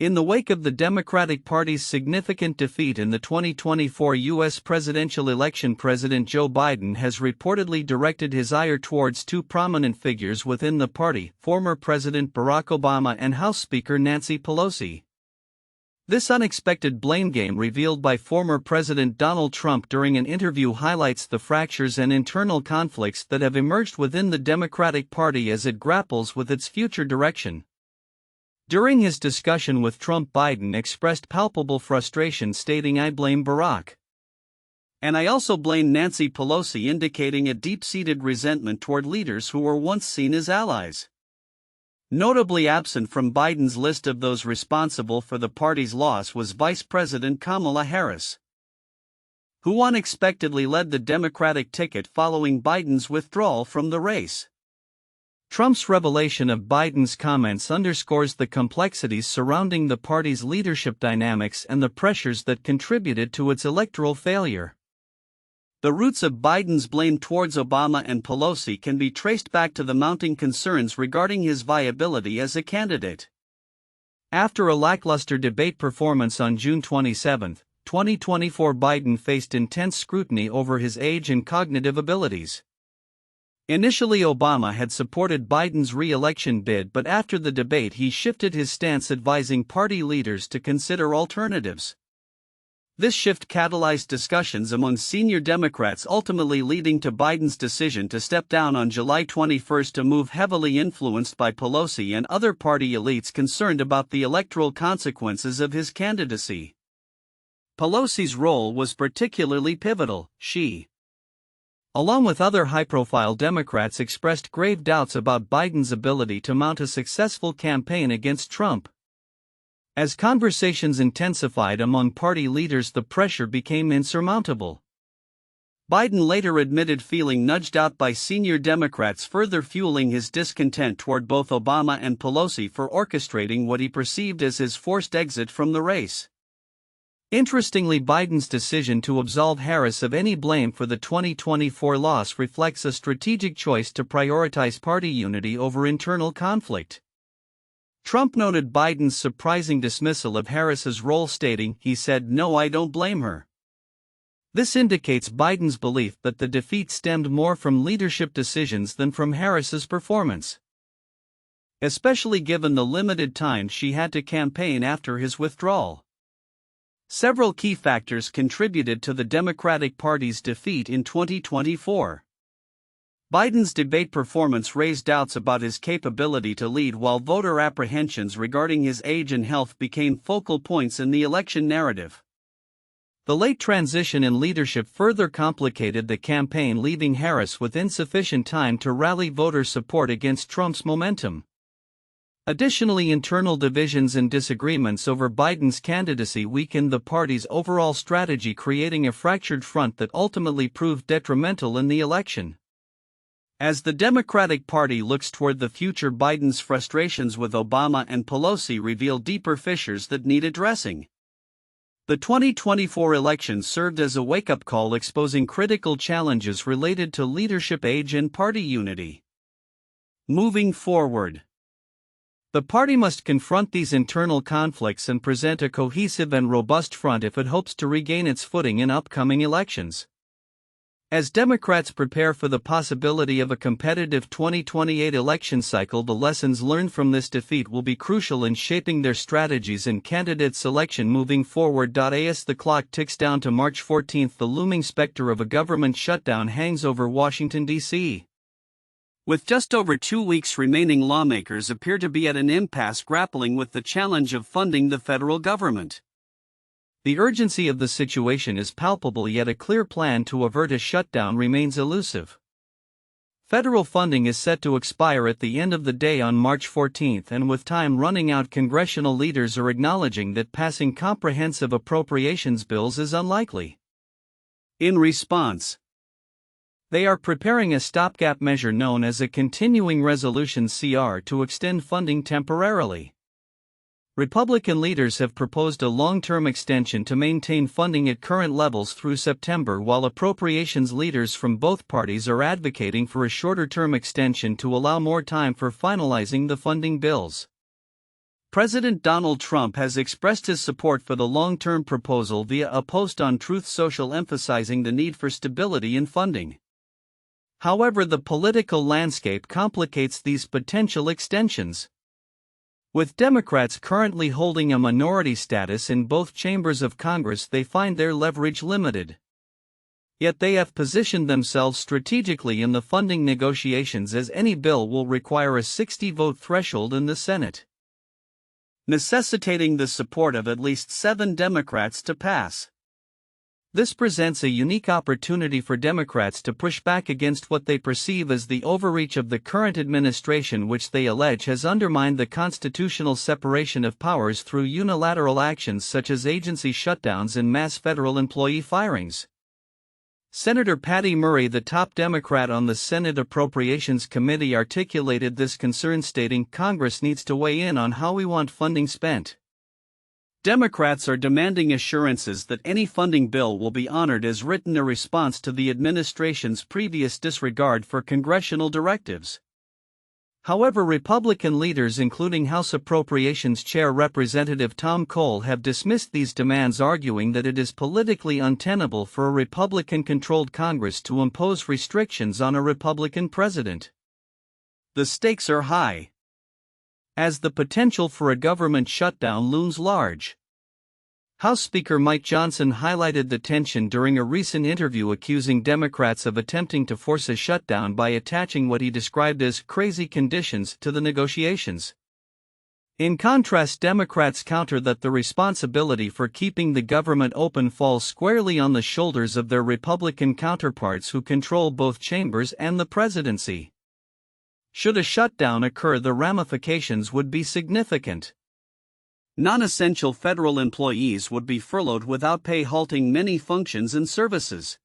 In the wake of the Democratic Party's significant defeat in the 2024 U.S. presidential election, President Joe Biden has reportedly directed his ire towards two prominent figures within the party, former President Barack Obama and House Speaker Nancy Pelosi. This unexpected blame game revealed by former President Donald Trump during an interview highlights the fractures and internal conflicts that have emerged within the Democratic Party as it grapples with its future direction. During his discussion with Trump, Biden expressed palpable frustration, stating, "I blame Barack. And I also blame Nancy Pelosi," indicating a deep-seated resentment toward leaders who were once seen as allies. Notably absent from Biden's list of those responsible for the party's loss was Vice President Kamala Harris, who unexpectedly led the Democratic ticket following Biden's withdrawal from the race. Trump's revelation of Biden's comments underscores the complexities surrounding the party's leadership dynamics and the pressures that contributed to its electoral failure. The roots of Biden's blame towards Obama and Pelosi can be traced back to the mounting concerns regarding his viability as a candidate. After a lackluster debate performance on June 27, 2024, Biden faced intense scrutiny over his age and cognitive abilities. Initially, Obama had supported Biden's re-election bid, but after the debate he shifted his stance, advising party leaders to consider alternatives. This shift catalyzed discussions among senior Democrats, ultimately leading to Biden's decision to step down on July 21, a move heavily influenced by Pelosi and other party elites concerned about the electoral consequences of his candidacy. Pelosi's role was particularly pivotal. She, along with other high-profile Democrats, expressed grave doubts about Biden's ability to mount a successful campaign against Trump. As conversations intensified among party leaders, the pressure became insurmountable. Biden later admitted feeling nudged out by senior Democrats, further fueling his discontent toward both Obama and Pelosi for orchestrating what he perceived as his forced exit from the race. Interestingly, Biden's decision to absolve Harris of any blame for the 2024 loss reflects a strategic choice to prioritize party unity over internal conflict. Trump noted Biden's surprising dismissal of Harris's role, stating, "He said, 'No, I don't blame her.'" This indicates Biden's belief that the defeat stemmed more from leadership decisions than from Harris's performance, especially given the limited time she had to campaign after his withdrawal. Several key factors contributed to the Democratic Party's defeat in 2024. Biden's debate performance raised doubts about his capability to lead, while voter apprehensions regarding his age and health became focal points in the election narrative. The late transition in leadership further complicated the campaign, leaving Harris with insufficient time to rally voter support against Trump's momentum. Additionally, internal divisions and disagreements over Biden's candidacy weakened the party's overall strategy, creating a fractured front that ultimately proved detrimental in the election. As the Democratic Party looks toward the future, Biden's frustrations with Obama and Pelosi reveal deeper fissures that need addressing. The 2024 election served as a wake-up call, exposing critical challenges related to leadership, age, and party unity. Moving forward, the party must confront these internal conflicts and present a cohesive and robust front if it hopes to regain its footing in upcoming elections. As Democrats prepare for the possibility of a competitive 2028 election cycle, the lessons learned from this defeat will be crucial in shaping their strategies and candidate selection moving forward. As the clock ticks down to March 14, the looming specter of a government shutdown hangs over Washington, D.C. With just over 2 weeks remaining, lawmakers appear to be at an impasse, grappling with the challenge of funding the federal government. The urgency of the situation is palpable, yet a clear plan to avert a shutdown remains elusive. Federal funding is set to expire at the end of the day on March 14, and with time running out, congressional leaders are acknowledging that passing comprehensive appropriations bills is unlikely. In response, they are preparing a stopgap measure known as a continuing resolution (CR) to extend funding temporarily. Republican leaders have proposed a long-term extension to maintain funding at current levels through September, while appropriations leaders from both parties are advocating for a shorter-term extension to allow more time for finalizing the funding bills. President Donald Trump has expressed his support for the long-term proposal via a post on Truth Social emphasizing the need for stability in funding. However, the political landscape complicates these potential extensions. With Democrats currently holding a minority status in both chambers of Congress, they find their leverage limited. Yet they have positioned themselves strategically in the funding negotiations, as any bill will require a 60-vote threshold in the Senate, necessitating the support of at least 7 Democrats to pass. This presents a unique opportunity for Democrats to push back against what they perceive as the overreach of the current administration, which they allege has undermined the constitutional separation of powers through unilateral actions such as agency shutdowns and mass federal employee firings. Senator Patty Murray, the top Democrat on the Senate Appropriations Committee, articulated this concern, stating, "Congress needs to weigh in on how we want funding spent. Democrats are demanding assurances that any funding bill will be honored as written, a response to the administration's previous disregard for congressional directives." However, Republican leaders, including House Appropriations Chair Representative Tom Cole, have dismissed these demands, arguing that it is politically untenable for a Republican-controlled Congress to impose restrictions on a Republican president. The stakes are high, as the potential for a government shutdown looms large. House Speaker Mike Johnson highlighted the tension during a recent interview, accusing Democrats of attempting to force a shutdown by attaching what he described as crazy conditions to the negotiations. In contrast, Democrats counter that the responsibility for keeping the government open falls squarely on the shoulders of their Republican counterparts, who control both chambers and the presidency. Should a shutdown occur, the ramifications would be significant. Non-essential federal employees would be furloughed without pay, halting many functions and services.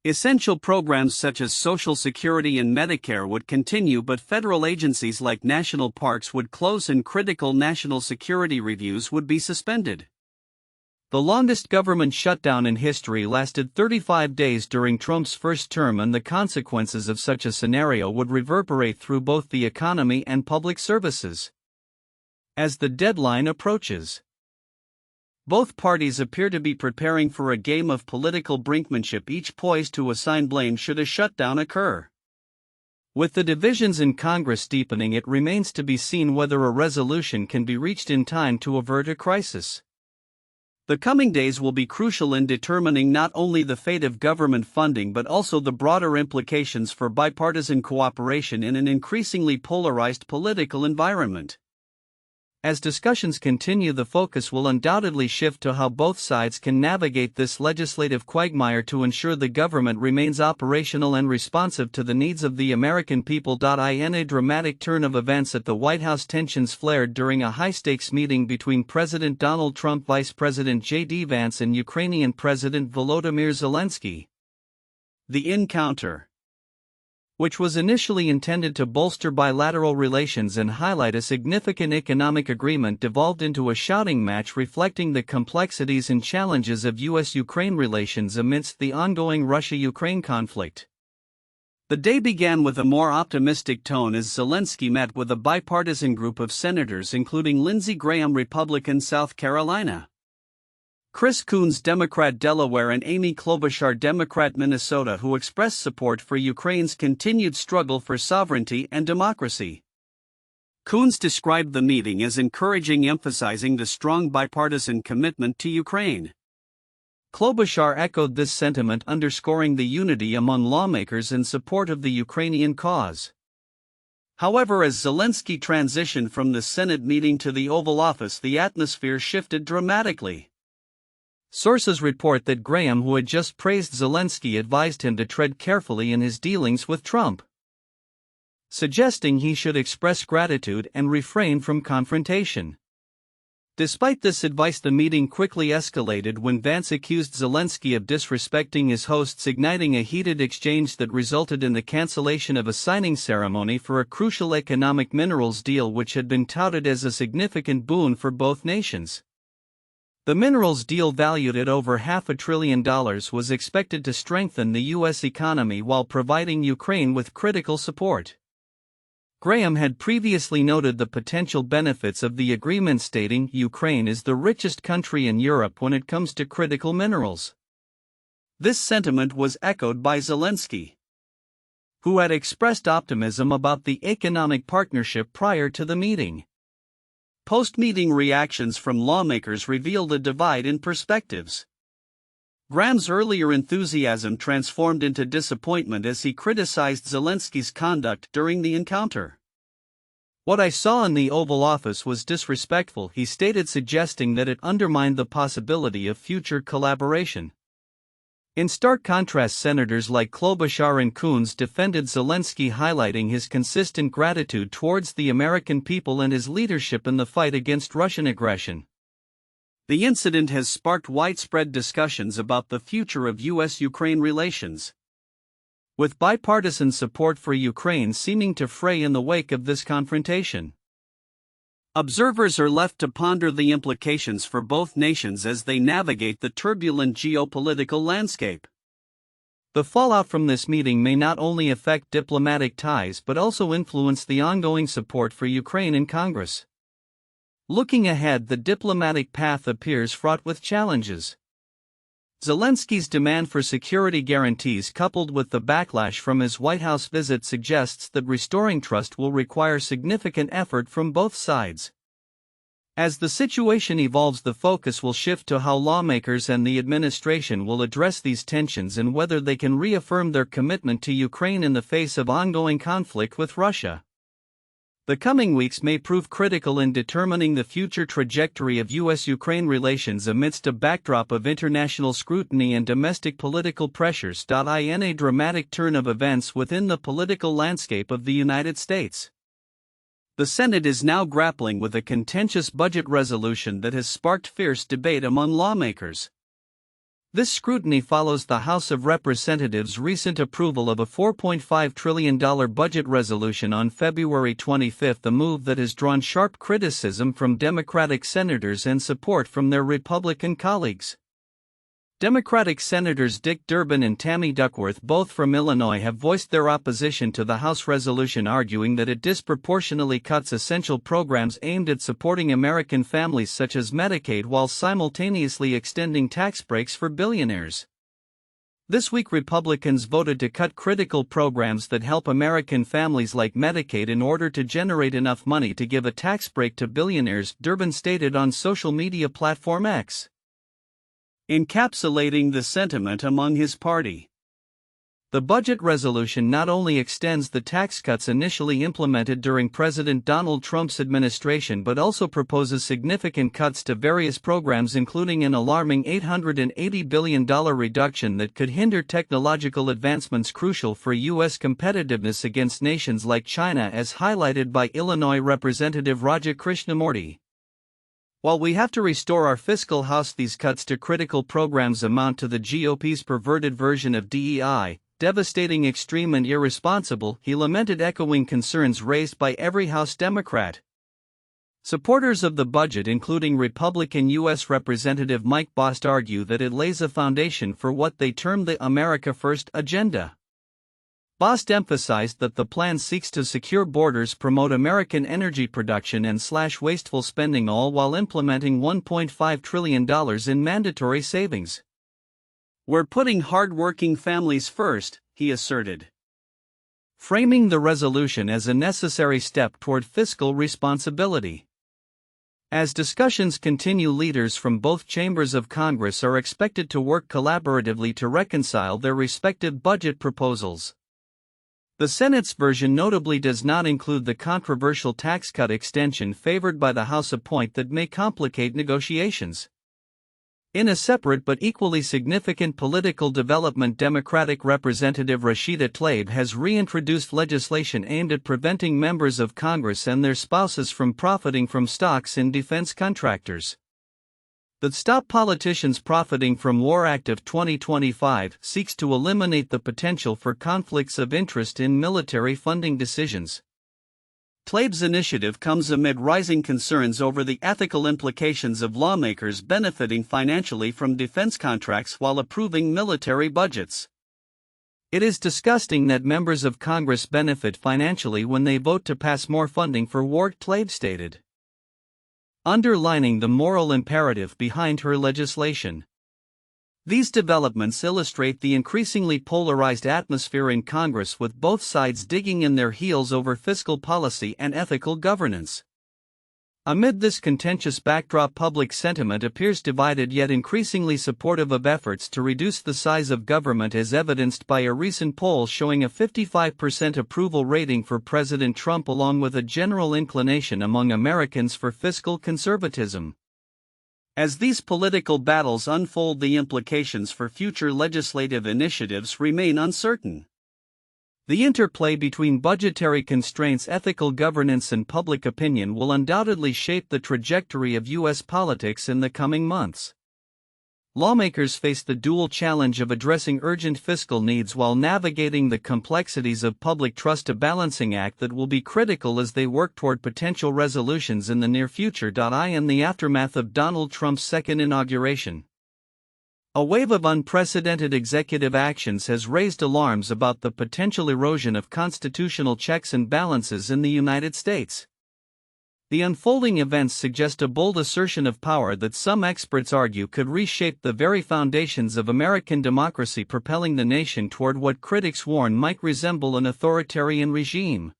Essential programs such as Social Security and Medicare would continue, but federal agencies like national parks would close and critical national security reviews would be suspended. The longest government shutdown in history lasted 35 days during Trump's first term, and the consequences of such a scenario would reverberate through both the economy and public services. As the deadline approaches, both parties appear to be preparing for a game of political brinkmanship, each poised to assign blame should a shutdown occur. With the divisions in Congress deepening, it remains to be seen whether a resolution can be reached in time to avert a crisis. The coming days will be crucial in determining not only the fate of government funding but also the broader implications for bipartisan cooperation in an increasingly polarized political environment. As discussions continue, the focus will undoubtedly shift to how both sides can navigate this legislative quagmire to ensure the government remains operational and responsive to the needs of the American people. In a dramatic turn of events at the White House, tensions flared during a high-stakes meeting between President Donald Trump, Vice President J.D. Vance, and Ukrainian President Volodymyr Zelensky. The encounter, which was initially intended to bolster bilateral relations and highlight a significant economic agreement, devolved into a shouting match reflecting the complexities and challenges of U.S.-Ukraine relations amidst the ongoing Russia-Ukraine conflict. The day began with a more optimistic tone as Zelensky met with a bipartisan group of senators, including Lindsey Graham, Republican, South Carolina; Chris Coons, Democrat, Delaware; and Amy Klobuchar, Democrat, Minnesota, who expressed support for Ukraine's continued struggle for sovereignty and democracy. Coons described the meeting as encouraging, emphasizing the strong bipartisan commitment to Ukraine. Klobuchar echoed this sentiment, underscoring the unity among lawmakers in support of the Ukrainian cause. However, as Zelensky transitioned from the Senate meeting to the Oval Office, the atmosphere shifted dramatically. Sources report that Graham, who had just praised Zelensky, advised him to tread carefully in his dealings with Trump, suggesting he should express gratitude and refrain from confrontation. Despite this advice, the meeting quickly escalated when Vance accused Zelensky of disrespecting his hosts, igniting a heated exchange that resulted in the cancellation of a signing ceremony for a crucial economic minerals deal which had been touted as a significant boon for both nations. The minerals deal, valued at over $500 billion, was expected to strengthen the U.S. economy while providing Ukraine with critical support. Graham had previously noted the potential benefits of the agreement, stating Ukraine is the richest country in Europe when it comes to critical minerals. This sentiment was echoed by Zelensky, who had expressed optimism about the economic partnership prior to the meeting. Post-meeting reactions from lawmakers revealed a divide in perspectives. Graham's earlier enthusiasm transformed into disappointment as he criticized Zelensky's conduct during the encounter. "What I saw in the Oval Office was disrespectful," he stated, suggesting that it undermined the possibility of future collaboration. In stark contrast, senators like Klobuchar and Coons defended Zelensky, highlighting his consistent gratitude towards the American people and his leadership in the fight against Russian aggression. The incident has sparked widespread discussions about the future of U.S.-Ukraine relations, with bipartisan support for Ukraine seeming to fray in the wake of this confrontation. Observers are left to ponder the implications for both nations as they navigate the turbulent geopolitical landscape. The fallout from this meeting may not only affect diplomatic ties but also influence the ongoing support for Ukraine in Congress. Looking ahead, the diplomatic path appears fraught with challenges. Zelensky's demand for security guarantees, coupled with the backlash from his White House visit, suggests that restoring trust will require significant effort from both sides. As the situation evolves, the focus will shift to how lawmakers and the administration will address these tensions and whether they can reaffirm their commitment to Ukraine in the face of ongoing conflict with Russia. The coming weeks may prove critical in determining the future trajectory of U.S.-Ukraine relations amidst a backdrop of international scrutiny and domestic political pressures. In a dramatic turn of events within the political landscape of the United States, the Senate is now grappling with a contentious budget resolution that has sparked fierce debate among lawmakers. This scrutiny follows the House of Representatives' recent approval of a $4.5 trillion budget resolution on February 25, a move that has drawn sharp criticism from Democratic senators and support from their Republican colleagues. Democratic Senators Dick Durbin and Tammy Duckworth, both from Illinois, have voiced their opposition to the House resolution, arguing that it disproportionately cuts essential programs aimed at supporting American families such as Medicaid while simultaneously extending tax breaks for billionaires. This week, Republicans voted to cut critical programs that help American families like Medicaid in order to generate enough money to give a tax break to billionaires, Durbin stated on social media platform X, encapsulating the sentiment among his party. The budget resolution not only extends the tax cuts initially implemented during President Donald Trump's administration but also proposes significant cuts to various programs, including an alarming $880 billion reduction that could hinder technological advancements crucial for U.S. competitiveness against nations like China, as highlighted by Illinois Representative Raja Krishnamurti. While we have to restore our fiscal house, these cuts to critical programs amount to the GOP's perverted version of DEI, devastating, extreme, and irresponsible, he lamented, echoing concerns raised by every House Democrat. Supporters of the budget, including Republican U.S. Representative Mike Bost, argue that it lays a foundation for what they term the America First agenda. Bost emphasized that the plan seeks to secure borders, promote American energy production, and slash wasteful spending, all while implementing $1.5 trillion in mandatory savings. "We're putting hard-working families first," he asserted, framing the resolution as a necessary step toward fiscal responsibility. As discussions continue, leaders from both chambers of Congress are expected to work collaboratively to reconcile their respective budget proposals. The Senate's version notably does not include the controversial tax cut extension favored by the House, a point that may complicate negotiations. In a separate but equally significant political development, Democratic Representative Rashida Tlaib has reintroduced legislation aimed at preventing members of Congress and their spouses from profiting from stocks in defense contractors. The Stop Politicians Profiting from War Act of 2025 seeks to eliminate the potential for conflicts of interest in military funding decisions. Tlaib's initiative comes amid rising concerns over the ethical implications of lawmakers benefiting financially from defense contracts while approving military budgets. It is disgusting that members of Congress benefit financially when they vote to pass more funding for war, Tlaive stated, underlining the moral imperative behind her legislation. These developments illustrate the increasingly polarized atmosphere in Congress, with both sides digging in their heels over fiscal policy and ethical governance. Amid this contentious backdrop, public sentiment appears divided yet increasingly supportive of efforts to reduce the size of government, as evidenced by a recent poll showing a 55% approval rating for President Trump, along with a general inclination among Americans for fiscal conservatism. As these political battles unfold, the implications for future legislative initiatives remain uncertain. The interplay between budgetary constraints, ethical governance, and public opinion will undoubtedly shape the trajectory of U.S. politics in the coming months. Lawmakers face the dual challenge of addressing urgent fiscal needs while navigating the complexities of public trust, a balancing act that will be critical as they work toward potential resolutions in the near future. In the aftermath of Donald Trump's second inauguration, a wave of unprecedented executive actions has raised alarms about the potential erosion of constitutional checks and balances in the United States. The unfolding events suggest a bold assertion of power that some experts argue could reshape the very foundations of American democracy, propelling the nation toward what critics warn might resemble an authoritarian regime.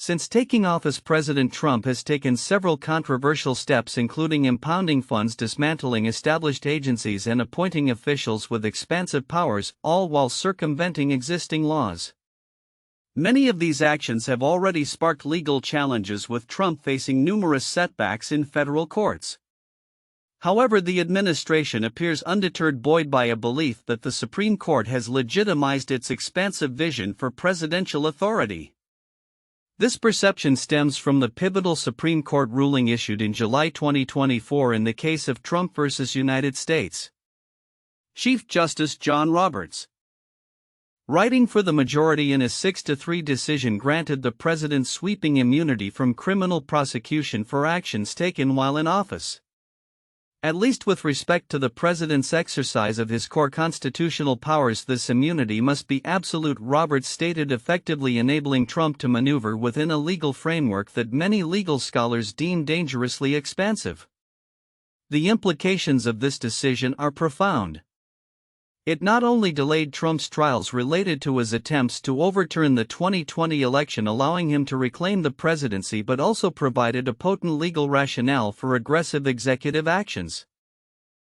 Since taking office, President Trump has taken several controversial steps, including impounding funds, dismantling established agencies, and appointing officials with expansive powers, all while circumventing existing laws. Many of these actions have already sparked legal challenges, with Trump facing numerous setbacks in federal courts. However, the administration appears undeterred, buoyed by a belief that the Supreme Court has legitimized its expansive vision for presidential authority. This perception stems from the pivotal Supreme Court ruling issued in July 2024 in the case of Trump v. United States. Chief Justice John Roberts, writing for the majority in a 6-3 decision, granted the president sweeping immunity from criminal prosecution for actions taken while in office. At least with respect to the president's exercise of his core constitutional powers, this immunity must be absolute, Roberts stated, effectively enabling Trump to maneuver within a legal framework that many legal scholars deem dangerously expansive. The implications of this decision are profound. It not only delayed Trump's trials related to his attempts to overturn the 2020 election, allowing him to reclaim the presidency, but also provided a potent legal rationale for aggressive executive actions.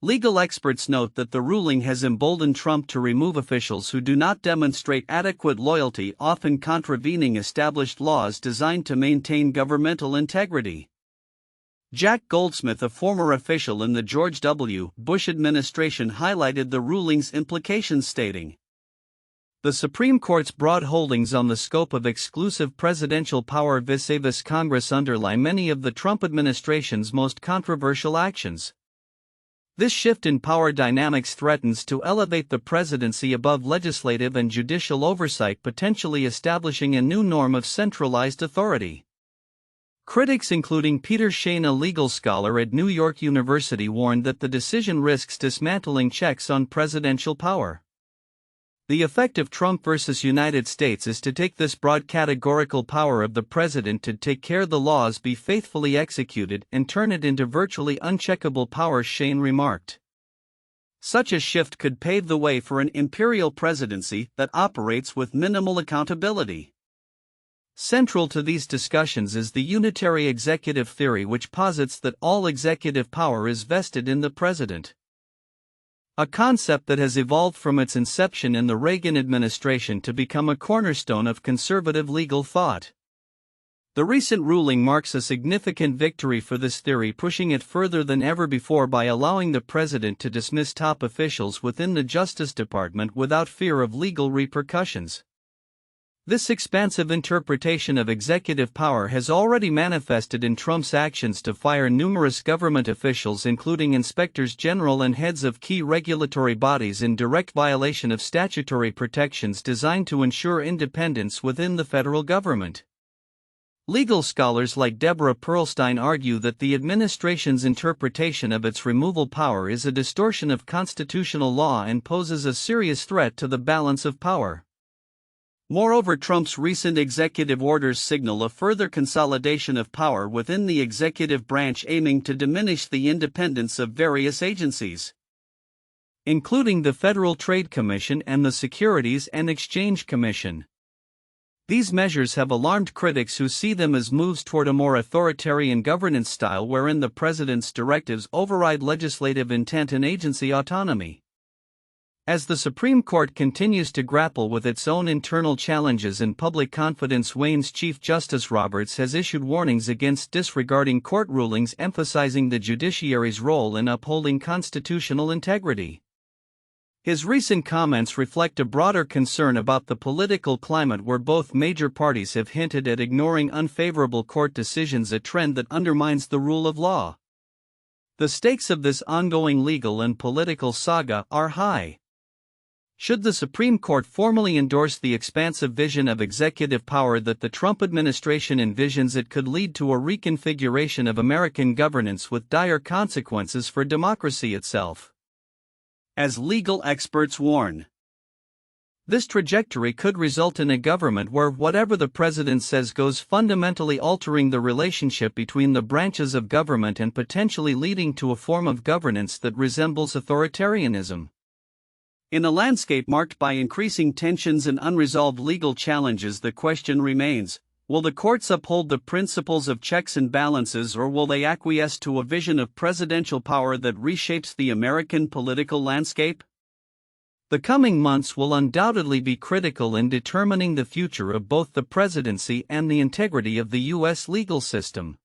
Legal experts note that the ruling has emboldened Trump to remove officials who do not demonstrate adequate loyalty, often contravening established laws designed to maintain governmental integrity. Jack Goldsmith, a former official in the George W. Bush administration, highlighted the ruling's implications, stating, "The Supreme Court's broad holdings on the scope of exclusive presidential power vis-a-vis Congress underlie many of the Trump administration's most controversial actions. This shift in power dynamics threatens to elevate the presidency above legislative and judicial oversight, potentially establishing a new norm of centralized authority." Critics, including Peter Shane, a legal scholar at New York University, warned that the decision risks dismantling checks on presidential power. The effect of Trump versus United States is to take this broad categorical power of the president to take care the laws be faithfully executed and turn it into virtually uncheckable power, Shane remarked. Such a shift could pave the way for an imperial presidency that operates with minimal accountability. Central to these discussions is the unitary executive theory, which posits that all executive power is vested in the president. A concept that has evolved from its inception in the Reagan administration to become a cornerstone of conservative legal thought. The recent ruling marks a significant victory for this theory, pushing it further than ever before by allowing the president to dismiss top officials within the Justice Department without fear of legal repercussions. This expansive interpretation of executive power has already manifested in Trump's actions to fire numerous government officials, including inspectors general and heads of key regulatory bodies, in direct violation of statutory protections designed to ensure independence within the federal government. Legal scholars like Deborah Pearlstein argue that the administration's interpretation of its removal power is a distortion of constitutional law and poses a serious threat to the balance of power. Moreover, Trump's recent executive orders signal a further consolidation of power within the executive branch, aiming to diminish the independence of various agencies, including the Federal Trade Commission and the Securities and Exchange Commission. These measures have alarmed critics who see them as moves toward a more authoritarian governance style wherein the president's directives override legislative intent and agency autonomy. As the Supreme Court continues to grapple with its own internal challenges and public confidence wanes, Chief Justice Roberts has issued warnings against disregarding court rulings emphasizing the judiciary's role in upholding constitutional integrity. His recent comments reflect a broader concern about the political climate where both major parties have hinted at ignoring unfavorable court decisions, a trend that undermines the rule of law. The stakes of this ongoing legal and political saga are high. Should the Supreme Court formally endorse the expansive vision of executive power that the Trump administration envisions, it could lead to a reconfiguration of American governance with dire consequences for democracy itself. As legal experts warn, this trajectory could result in a government where whatever the president says goes, fundamentally altering the relationship between the branches of government and potentially leading to a form of governance that resembles authoritarianism. In a landscape marked by increasing tensions and unresolved legal challenges, the question remains: will the courts uphold the principles of checks and balances, or will they acquiesce to a vision of presidential power that reshapes the American political landscape? The coming months will undoubtedly be critical in determining the future of both the presidency and the integrity of the U.S. legal system.